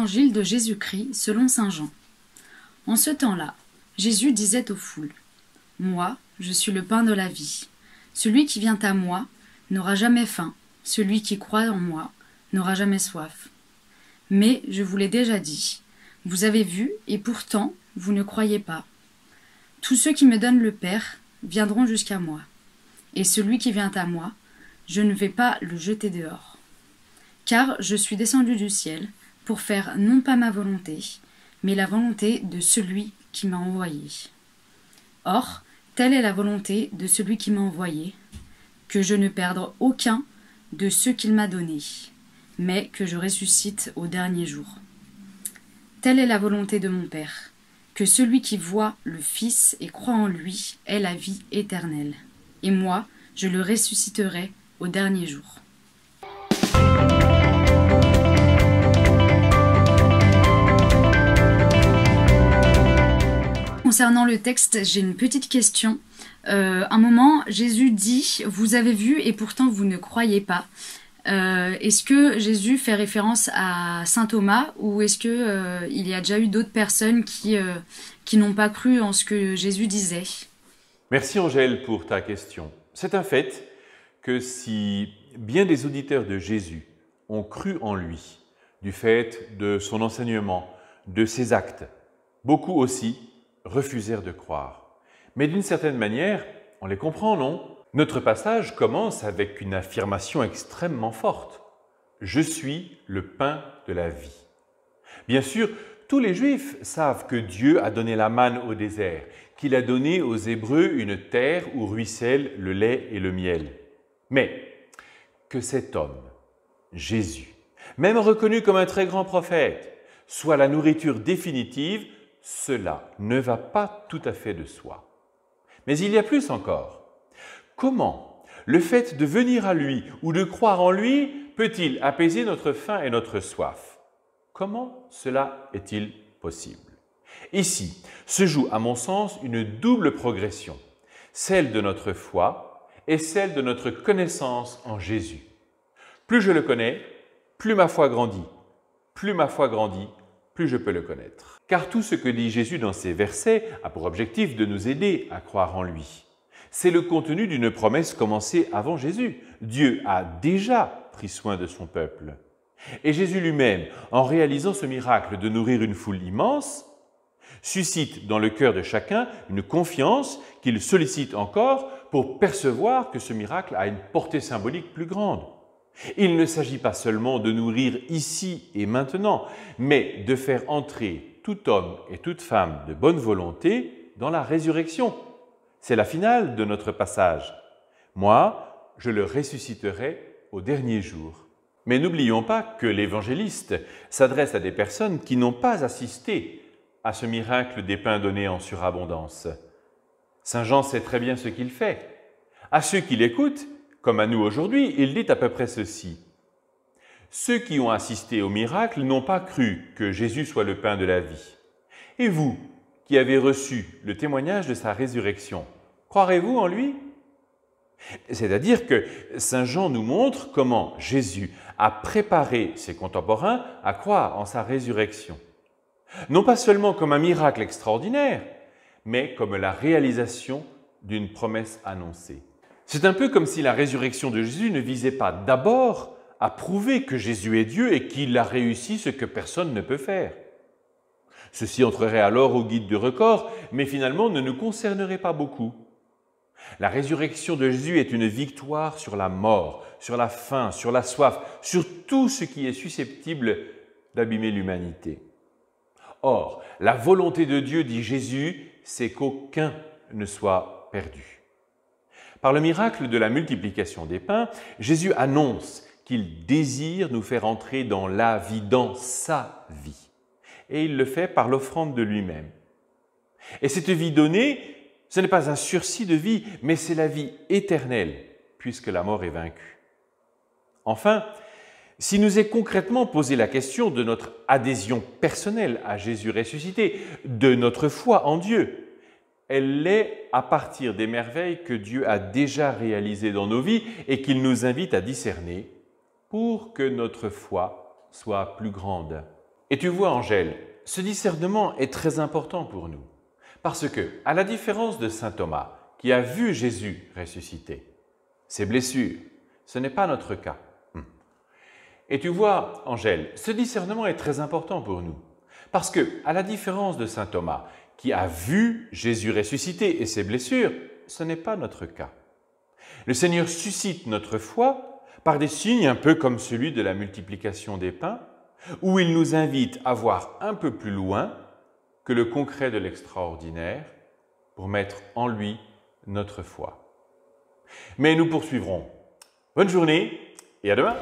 Évangile de Jésus-Christ selon saint Jean. En ce temps-là, Jésus disait aux foules : « Moi, je suis le pain de la vie. Celui qui vient à moi n'aura jamais faim, celui qui croit en moi n'aura jamais soif. Mais je vous l'ai déjà dit, vous avez vu, et pourtant vous ne croyez pas. Tous ceux qui me donnent le Père viendront jusqu'à moi, et celui qui vient à moi, je ne vais pas le jeter dehors. Car je suis descendu du ciel pour faire non pas ma volonté, mais la volonté de celui qui m'a envoyé. Or, telle est la volonté de celui qui m'a envoyé, que je ne perde aucun de ceux qu'il m'a donnés, mais que je ressuscite au dernier jour. Telle est la volonté de mon Père, que celui qui voit le Fils et croit en lui ait la vie éternelle. Et moi, je le ressusciterai au dernier jour. » Concernant le texte, j'ai une petite question. Un moment, Jésus dit « Vous avez vu et pourtant vous ne croyez pas ». Est-ce que Jésus fait référence à saint Thomas ou est-ce que il y a déjà eu d'autres personnes qui n'ont pas cru en ce que Jésus disait? Merci Angèle pour ta question. C'est un fait que si bien des auditeurs de Jésus ont cru en lui, du fait de son enseignement, de ses actes, beaucoup aussi refusèrent de croire. Mais d'une certaine manière, on les comprend, non? Notre passage commence avec une affirmation extrêmement forte. « Je suis le pain de la vie ». Bien sûr, tous les Juifs savent que Dieu a donné la manne au désert, qu'il a donné aux Hébreux une terre où ruissellent le lait et le miel. Mais que cet homme, Jésus, même reconnu comme un très grand prophète, soit la nourriture définitive, cela ne va pas tout à fait de soi. Mais il y a plus encore. Comment le fait de venir à lui ou de croire en lui peut-il apaiser notre faim et notre soif? Comment cela est-il possible? Ici se joue, à mon sens, une double progression, celle de notre foi et celle de notre connaissance en Jésus. Plus je le connais, plus ma foi grandit. Plus ma foi grandit, plus je peux le connaître. Car tout ce que dit Jésus dans ces versets a pour objectif de nous aider à croire en lui. C'est le contenu d'une promesse commencée avant Jésus. Dieu a déjà pris soin de son peuple. Et Jésus lui-même, en réalisant ce miracle de nourrir une foule immense, suscite dans le cœur de chacun une confiance qu'il sollicite encore pour percevoir que ce miracle a une portée symbolique plus grande. Il ne s'agit pas seulement de nourrir ici et maintenant, mais de faire entrer tout homme et toute femme de bonne volonté dans la résurrection. C'est la finale de notre passage. Moi, je le ressusciterai au dernier jour. Mais n'oublions pas que l'évangéliste s'adresse à des personnes qui n'ont pas assisté à ce miracle des pains donnés en surabondance. Saint Jean sait très bien ce qu'il fait. À ceux qui l'écoutent, comme à nous aujourd'hui, il dit à peu près ceci. Ceux qui ont assisté au miracle n'ont pas cru que Jésus soit le pain de la vie. Et vous, qui avez reçu le témoignage de sa résurrection, croirez-vous en lui? C'est-à-dire que saint Jean nous montre comment Jésus a préparé ses contemporains à croire en sa résurrection. Non pas seulement comme un miracle extraordinaire, mais comme la réalisation d'une promesse annoncée. C'est un peu comme si la résurrection de Jésus ne visait pas d'abord à prouver que Jésus est Dieu et qu'il a réussi ce que personne ne peut faire. Ceci entrerait alors au guide du record, mais finalement ne nous concernerait pas beaucoup. La résurrection de Jésus est une victoire sur la mort, sur la faim, sur la soif, sur tout ce qui est susceptible d'abîmer l'humanité. Or, la volonté de Dieu, dit Jésus, c'est qu'aucun ne soit perdu. Par le miracle de la multiplication des pains, Jésus annonce qu'il désire nous faire entrer dans la vie, dans sa vie. Et il le fait par l'offrande de lui-même. Et cette vie donnée, ce n'est pas un sursis de vie, mais c'est la vie éternelle, puisque la mort est vaincue. Enfin, si nous est concrètement posé la question de notre adhésion personnelle à Jésus ressuscité, de notre foi en Dieu, elle l'est à partir des merveilles que Dieu a déjà réalisées dans nos vies et qu'il nous invite à discerner pour que notre foi soit plus grande. Et tu vois, Angèle, ce discernement est très important pour nous. Parce que, à la différence de saint Thomas, qui a vu Jésus ressusciter, ses blessures, ce n'est pas notre cas. Et tu vois, Angèle, ce discernement est très important pour nous. Parce que, à la différence de saint Thomas, qui a vu Jésus ressusciter et ses blessures, ce n'est pas notre cas. Le Seigneur suscite notre foi par des signes un peu comme celui de la multiplication des pains, où il nous invite à voir un peu plus loin que le concret de l'extraordinaire pour mettre en lui notre foi. Mais nous poursuivrons. Bonne journée et à demain!